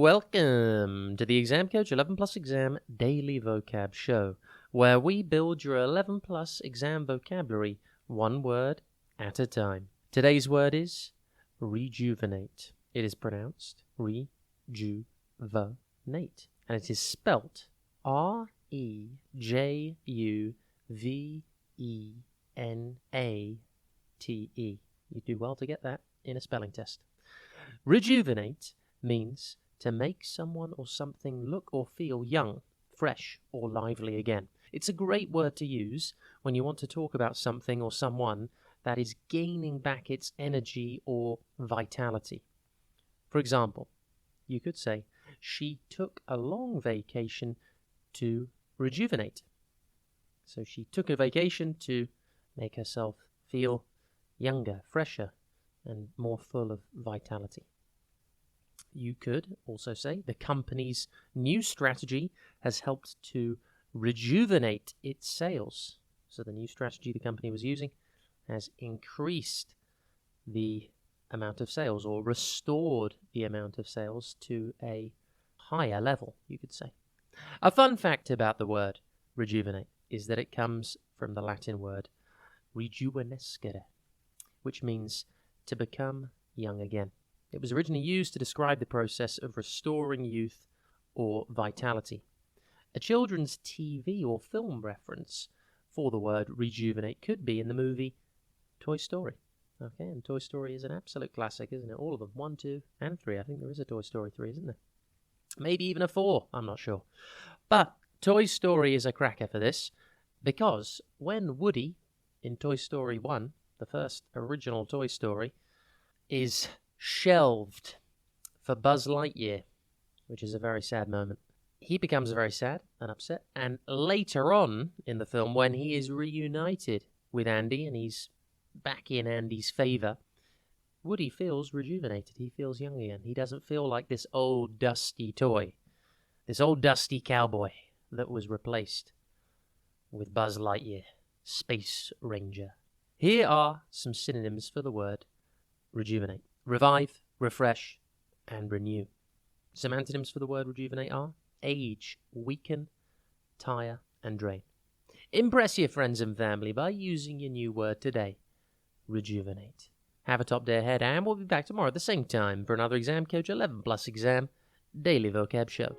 Welcome to the Exam Coach 11 Plus Exam Daily Vocab Show, where we build your 11 Plus exam vocabulary one word at a time. Today's word is rejuvenate. It is pronounced rejuvenate, and it is spelt R-E-J-U-V-E-N-A-T-E. You do well to get that in a spelling test. Rejuvenate means to make someone or something look or feel young, fresh, or lively again. It's a great word to use when you want to talk about something or someone that is gaining back its energy or vitality. For example, you could say, she took a long vacation to rejuvenate. So she took a vacation to make herself feel younger, fresher, and more full of vitality. You could also say the company's new strategy has helped to rejuvenate its sales. So the new strategy the company was using has increased the amount of sales or restored the amount of sales to a higher level, you could say. A fun fact about the word rejuvenate is that it comes from the Latin word rejuvenescere, which means to become young again. It was originally used to describe the process of restoring youth or vitality. A children's TV or film reference for the word rejuvenate could be in the movie Toy Story. Okay, and Toy Story is an absolute classic, isn't it? All of them, 1, 2, and 3. I think there is a Toy Story 3, isn't there? Maybe even a 4, I'm not sure. But Toy Story is a cracker for this, because when Woody, in Toy Story 1, the first original Toy Story, is shelved for Buzz Lightyear, which is a very sad moment. He becomes very sad and upset, and later on in the film, when he is reunited with Andy and he's back in Andy's favor, Woody feels rejuvenated. He feels young again. He doesn't feel like this old dusty toy, this old dusty cowboy that was replaced with Buzz Lightyear, Space Ranger. Here are some synonyms for the word rejuvenate: revive, refresh, and renew. Some antonyms for the word rejuvenate are age, weaken, tire, and drain. Impress your friends and family by using your new word today, rejuvenate. Have a top day ahead, and we'll be back tomorrow at the same time for another Exam Coach 11 Plus Exam Daily Vocab Show.